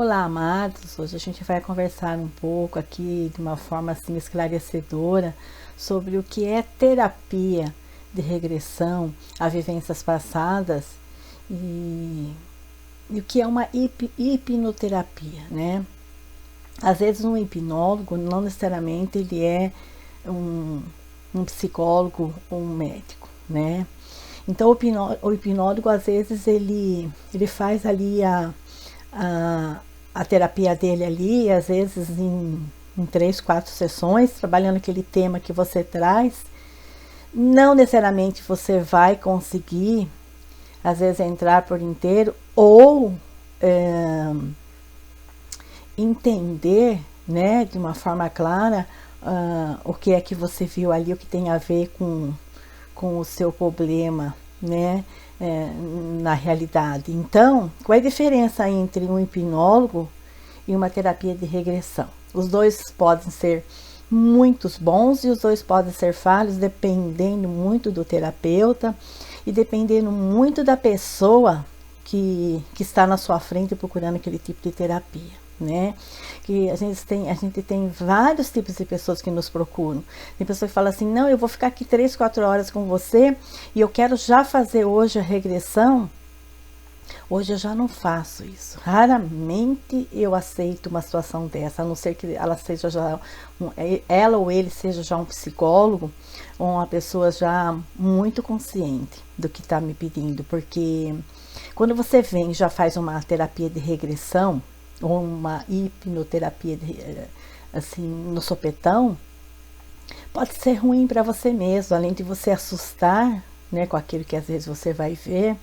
Olá, amados. Hoje a gente vai conversar um pouco aqui de uma forma assim esclarecedora sobre o que é terapia de regressão a vivências passadas e, e o que é uma hipnoterapia, né? Às vezes um hipnólogo não necessariamente ele é um psicólogo ou um médico, né? Então o hipnólogo às vezes ele faz ali a terapia dele ali, às vezes em 3, 4 sessões, trabalhando aquele tema que você traz. Não necessariamente você vai conseguir, às vezes, entrar por inteiro ou entender, né, de uma forma clara o que é que você viu ali, o que tem a ver com o seu problema, né, na realidade. Então, qual é a diferença entre um hipnólogo e uma terapia de regressão? Os dois podem ser muito bons e os dois podem ser falhos, dependendo muito do terapeuta e dependendo muito da pessoa que está na sua frente procurando aquele tipo de terapia, né? Que a gente tem vários tipos de pessoas que nos procuram. Tem pessoas que falam assim, não, eu vou ficar aqui 3, 4 horas com você e eu quero já fazer hoje a regressão. Hoje eu já não faço isso. Raramente eu aceito uma situação dessa, a não ser que ela seja já ela ou ele seja já um psicólogo ou uma pessoa já muito consciente do que está me pedindo, porque quando você vem e já faz uma terapia de regressão ou uma hipnoterapia assim no sopetão, pode ser ruim para você mesmo, além de você assustar, né, com aquilo que às vezes você vai ver,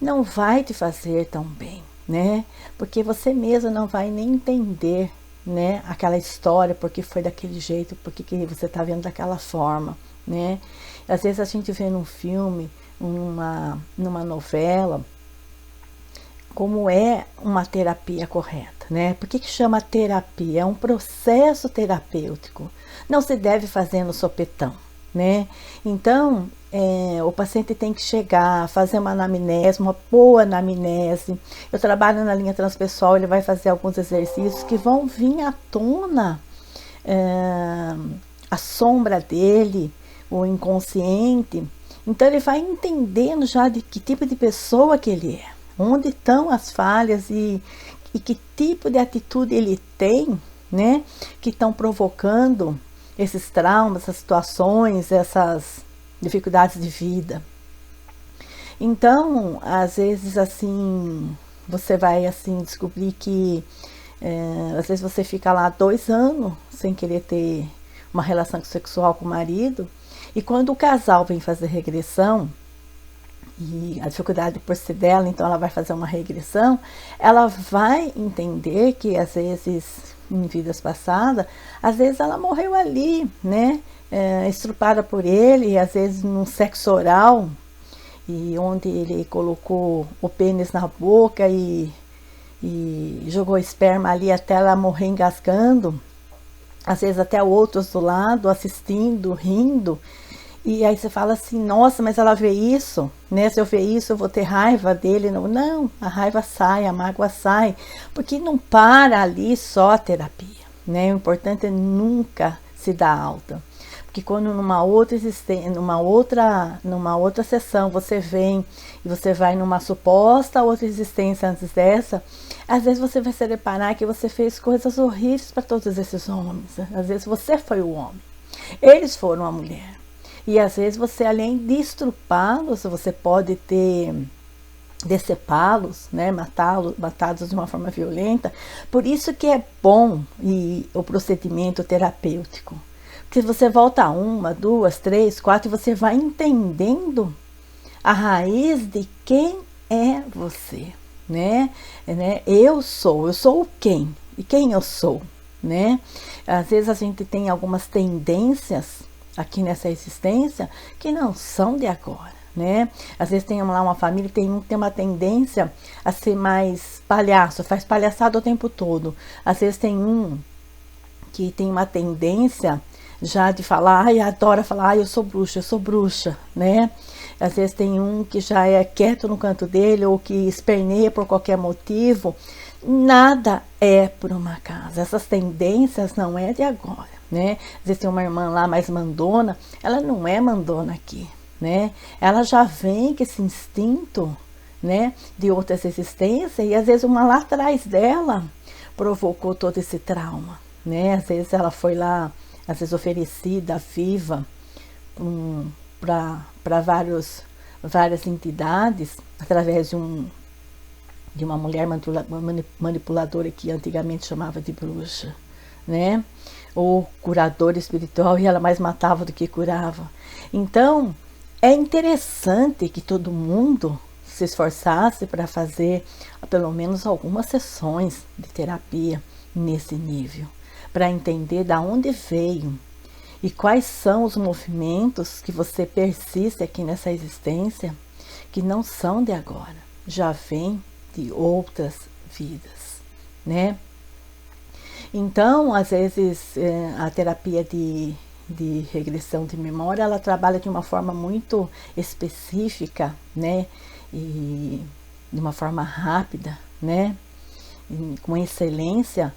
não vai te fazer tão bem, né? Porque você mesmo não vai nem entender, né, aquela história, porque foi daquele jeito, porque que você está vendo daquela forma, né? Às vezes a gente vê num filme, numa novela, como é uma terapia correta, né? Por que chama terapia? É um processo terapêutico. Não se deve fazer no sopetão, né? Então, o paciente tem que chegar, fazer uma anamnese, uma boa anamnese. Eu trabalho na linha transpessoal, ele vai fazer alguns exercícios que vão vir à tona a sombra dele, o inconsciente. Então, ele vai entendendo já de que tipo de pessoa que ele é, onde estão as falhas e que tipo de atitude ele tem, né, que estão provocando esses traumas, essas situações, essas dificuldades de vida. Então, às vezes, assim, você vai, assim, descobrir que, às vezes você fica lá 2 anos sem querer ter uma relação sexual com o marido, e quando o casal vem fazer regressão, e a dificuldade por ser dela, então ela vai fazer uma regressão, ela vai entender que às vezes em vidas passadas, às vezes ela morreu ali, né, estrupada por ele, às vezes num sexo oral, e onde ele colocou o pênis na boca e jogou esperma ali até ela morrer engasgando, às vezes até outros do lado assistindo, rindo. E aí você fala assim, nossa, mas ela vê isso, né? Se eu ver isso, eu vou ter raiva dele. Não, não, a raiva sai, a mágoa sai, porque não para ali só a terapia, né? O importante é nunca se dar alta. Porque quando numa outra sessão você vem e você vai numa suposta outra existência antes dessa, às vezes você vai se deparar que você fez coisas horríveis para todos esses homens. Às vezes você foi o homem, eles foram a mulher. E às vezes você, além de estrupá-los, você pode ter decepá-los, né, matados de uma forma violenta. Por isso que é bom o procedimento terapêutico. Porque você volta 1, 2, 3, 4 e você vai entendendo a raiz de quem é você, né? Eu sou o quem? E quem eu sou, né? Às vezes a gente tem algumas tendências aqui nessa existência que não são de agora, né? Às vezes tem lá uma família que tem uma tendência a ser mais palhaço, faz palhaçada o tempo todo. Às vezes tem um que tem uma tendência já de falar, adora falar, eu sou bruxa, né? Às vezes tem um que já é quieto no canto dele ou que esperneia por qualquer motivo. Nada é por uma acaso. Essas tendências não é de agora, né? Existe uma irmã lá mais mandona, ela não é mandona aqui, né? Ela já vem com esse instinto, né, de outras existências, e às vezes uma lá atrás dela provocou todo esse trauma, né? Às vezes ela foi lá, às vezes oferecida, viva, para várias entidades, através de uma mulher manipuladora que antigamente chamava de bruxa, né? Ou curadora espiritual, e ela mais matava do que curava. Então, é interessante que todo mundo se esforçasse para fazer pelo menos algumas sessões de terapia nesse nível, para entender da onde veio e quais são os movimentos que você persiste aqui nessa existência, que não são de agora, já vem de outras vidas, né? Então, às vezes, a terapia de regressão de memória, ela trabalha de uma forma muito específica, né? E de uma forma rápida, né? E com excelência,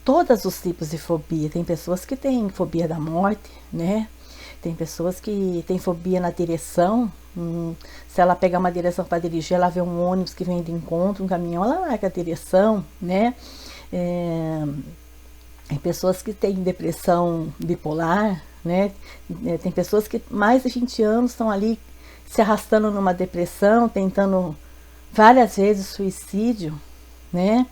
todos os tipos de fobia. Tem pessoas que têm fobia da morte, né? Tem pessoas que têm fobia na direção. Se ela pegar uma direção para dirigir, ela vê um ônibus que vem de encontro, um caminhão, ela larga a direção, né? Tem pessoas que têm depressão bipolar, né? Tem pessoas que mais de 20 anos estão ali se arrastando numa depressão, tentando várias vezes suicídio, né?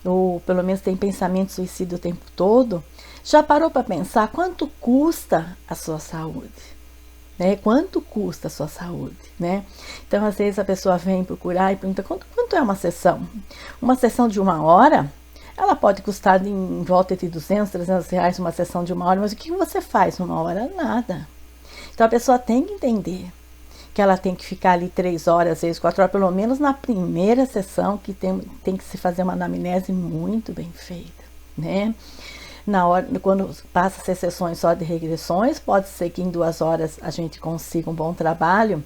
Ou pelo menos tem pensamento suicídio o tempo todo. Já parou para pensar quanto custa a sua saúde? Né? Quanto custa a sua saúde? Né? Então, às vezes a pessoa vem procurar e pergunta quanto é uma sessão? Uma sessão de 1 hora, ela pode custar em volta de 200, 300 reais uma sessão de 1 hora, mas o que você faz 1 hora? Nada. Então a pessoa tem que entender que ela tem que ficar ali 3 horas, às vezes 4 horas, pelo menos na primeira sessão, que tem que se fazer uma anamnese muito bem feita, né? Na hora, quando passa a ser sessões só de regressões, pode ser que em 2 horas a gente consiga um bom trabalho,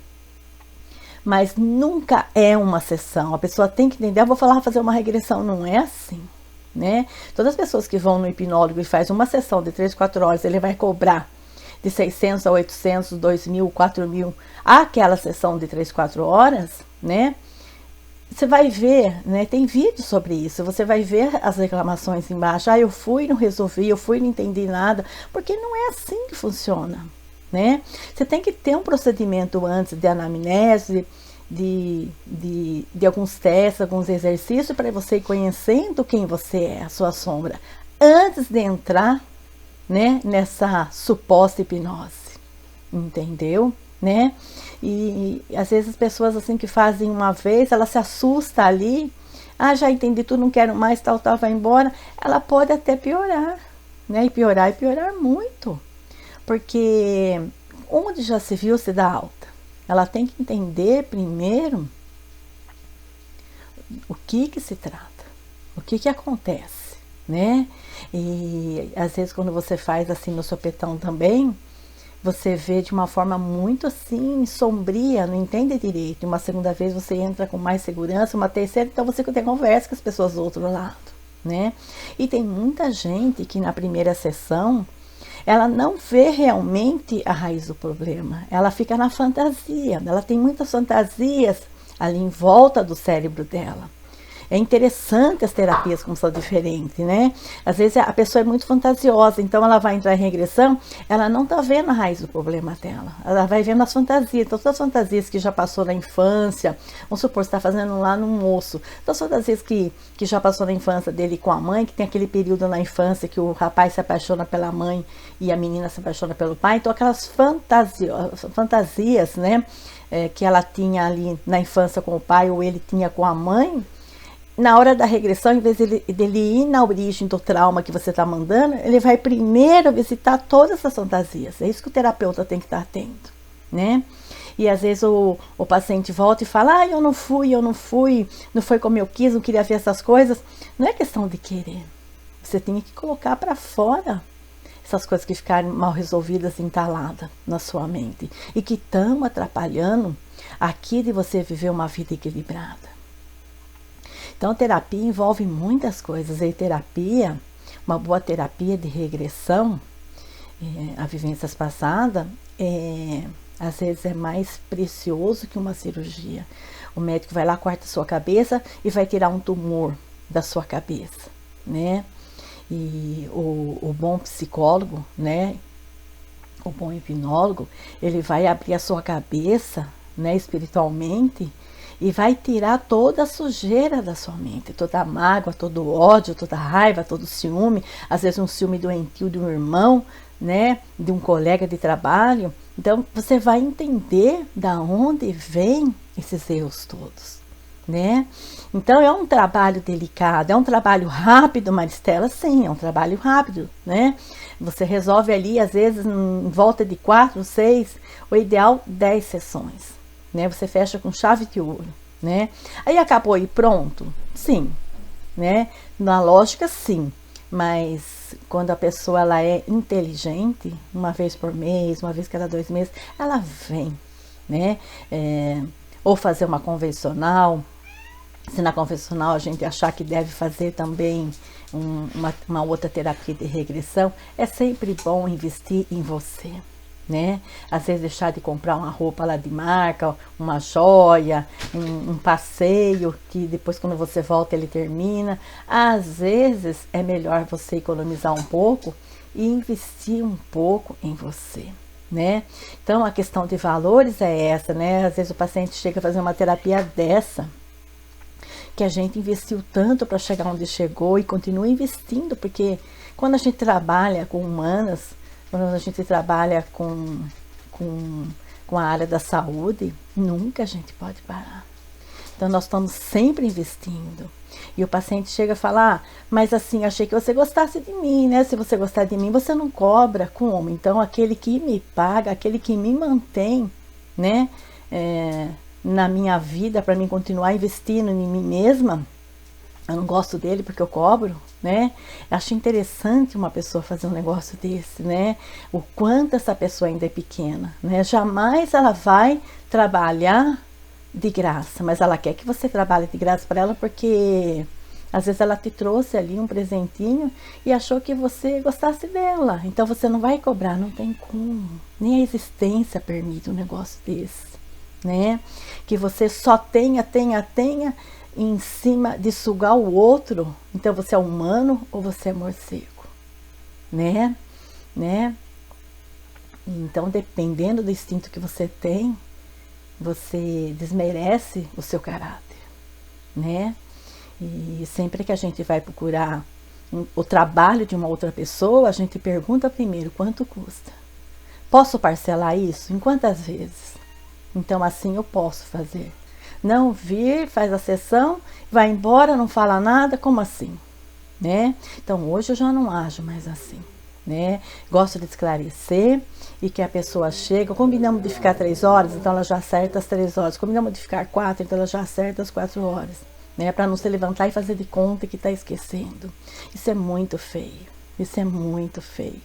mas nunca é uma sessão. A pessoa tem que entender, eu vou fazer uma regressão, não é assim, né? Todas as pessoas que vão no hipnólogo e faz uma sessão de 3, 4 horas, ele vai cobrar de 600 a 800, 2.000, 4.000, aquela sessão de 3, 4 horas, né? Você vai ver, né? Tem vídeo sobre isso, você vai ver as reclamações embaixo. Eu fui, não resolvi, eu fui, não entendi nada, porque não é assim que funciona, né? Você tem que ter um procedimento antes de anamnese, de alguns testes, alguns exercícios, para você ir conhecendo quem você é, a sua sombra, antes de entrar, né, nessa suposta hipnose, entendeu? Né? E às vezes as pessoas assim que fazem uma vez, ela se assusta ali, já entendi tudo, não quero mais, tal, vai embora. Ela pode até piorar, né? E piorar muito, porque onde já se viu se dá alta, ela tem que entender primeiro o que se trata, o que acontece, né? E às vezes quando você faz assim no sopetão também, você vê de uma forma muito assim, sombria, não entende direito. Uma segunda vez você entra com mais segurança, uma terceira, então você tem conversa com as pessoas do outro lado, né? E tem muita gente que na primeira sessão, ela não vê realmente a raiz do problema, ela fica na fantasia, ela tem muitas fantasias ali em volta do cérebro dela. É interessante as terapias como são diferentes, né? Às vezes a pessoa é muito fantasiosa, então ela vai entrar em regressão, ela não tá vendo a raiz do problema dela, ela vai vendo as fantasias. Então, todas as fantasias que já passou na infância, vamos supor, você está fazendo lá no moço, todas as fantasias que já passou na infância dele com a mãe, que tem aquele período na infância que o rapaz se apaixona pela mãe e a menina se apaixona pelo pai, então aquelas fantasias, né, que ela tinha ali na infância com o pai ou ele tinha com a mãe, na hora da regressão, em vez dele ir na origem do trauma que você está mandando, ele vai primeiro visitar todas essas fantasias. É isso que o terapeuta tem que estar atento, né? E às vezes o paciente volta e fala, eu não fui, não foi como eu quis, não queria ver essas coisas. Não é questão de querer. Você tem que colocar para fora essas coisas que ficaram mal resolvidas, entaladas na sua mente. E que estão atrapalhando aqui de você viver uma vida equilibrada. Então, terapia envolve muitas coisas. E terapia, uma boa terapia de regressão a vivências passadas, às vezes é mais precioso que uma cirurgia. O médico vai lá, corta a sua cabeça e vai tirar um tumor da sua cabeça, né? E o bom psicólogo, né? O bom hipnólogo, ele vai abrir a sua cabeça, né, espiritualmente, e vai tirar toda a sujeira da sua mente, toda a mágoa, todo o ódio, toda a raiva, todo o ciúme, às vezes um ciúme doentio de um irmão, né, de um colega de trabalho. Então você vai entender da onde vem esses erros todos, né? Então é um trabalho delicado, é um trabalho rápido, Maristela, sim, é um trabalho rápido, né? Você resolve ali, às vezes, em volta de 4, 6, o ideal 10 sessões, né? Você fecha com chave de ouro, né? Aí acabou e pronto? Sim, né? Na lógica, sim, mas quando a pessoa ela é inteligente, uma vez por mês, uma vez cada 2 meses, ela vem, né? Ou fazer uma convencional. Se na convencional a gente achar que deve fazer também uma outra terapia de regressão, é sempre bom investir em você, né? Às vezes deixar de comprar uma roupa lá de marca, uma joia, um passeio que depois quando você volta ele termina. Às vezes é melhor você economizar um pouco e investir um pouco em você, né? Então a questão de valores é essa, né? Às vezes o paciente chega a fazer uma terapia dessa, que a gente investiu tanto para chegar onde chegou e continua investindo, porque quando a gente trabalha com humanas, quando a gente trabalha com a área da saúde, nunca a gente pode parar. Então nós estamos sempre investindo. E o paciente chega a falar, mas assim, achei que você gostasse de mim, né? Se você gostar de mim, você não cobra. Como? Então aquele que me paga, aquele que me mantém, né? Na minha vida, para mim continuar investindo em mim mesma, eu não gosto dele porque eu cobro, né? Acho interessante uma pessoa fazer um negócio desse, né? O quanto essa pessoa ainda é pequena, né? Jamais ela vai trabalhar de graça, mas ela quer que você trabalhe de graça para ela, porque às vezes ela te trouxe ali um presentinho e achou que você gostasse dela, então você não vai cobrar, não tem como, nem a existência permite um negócio desse, né? Que você só tenha em cima de sugar o outro. Então você é humano ou você é morcego, né? Então, dependendo do instinto que você tem, você desmerece o seu caráter, né? E sempre que a gente vai procurar o trabalho de uma outra pessoa, a gente pergunta primeiro quanto custa. Posso parcelar isso? Em quantas vezes? Então assim eu posso fazer. Não vir, faz a sessão, vai embora, não fala nada, como assim? Né? Então hoje eu já não ajo mais assim, né? Gosto de esclarecer e que a pessoa chega, combinamos de ficar 3 horas, então ela já acerta as 3 horas, combinamos de ficar 4, então ela já acerta as 4 horas, né? Para não se levantar e fazer de conta que está esquecendo. Isso é muito feio, isso é muito feio.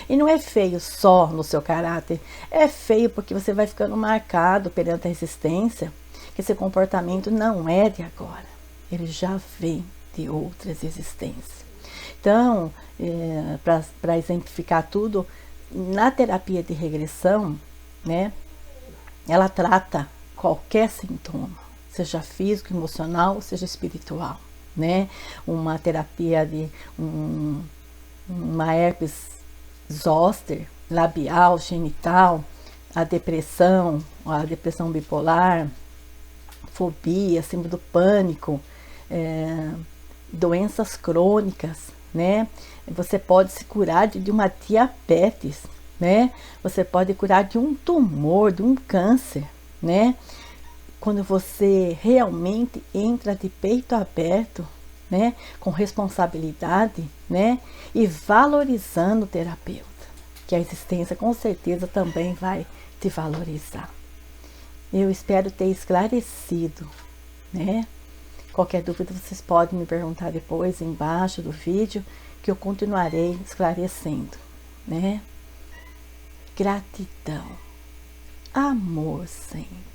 E não é feio só no seu caráter, é feio porque você vai ficando marcado perante a existência, que esse comportamento não é de agora, ele já vem de outras existências. Então, para exemplificar tudo, na terapia de regressão, né, ela trata qualquer sintoma, seja físico, emocional, seja espiritual, né? Uma terapia de uma herpes zoster, labial, genital, a depressão bipolar, fobia, síndrome do pânico, doenças crônicas, né? Você pode se curar de uma diabetes, né? Você pode curar de um tumor, de um câncer, né? Quando você realmente entra de peito aberto, né? Com responsabilidade, né? E valorizando o terapeuta, que a existência com certeza também vai te valorizar. Eu espero ter esclarecido, né? Qualquer dúvida vocês podem me perguntar depois embaixo do vídeo, que eu continuarei esclarecendo, né? Gratidão, amor sempre.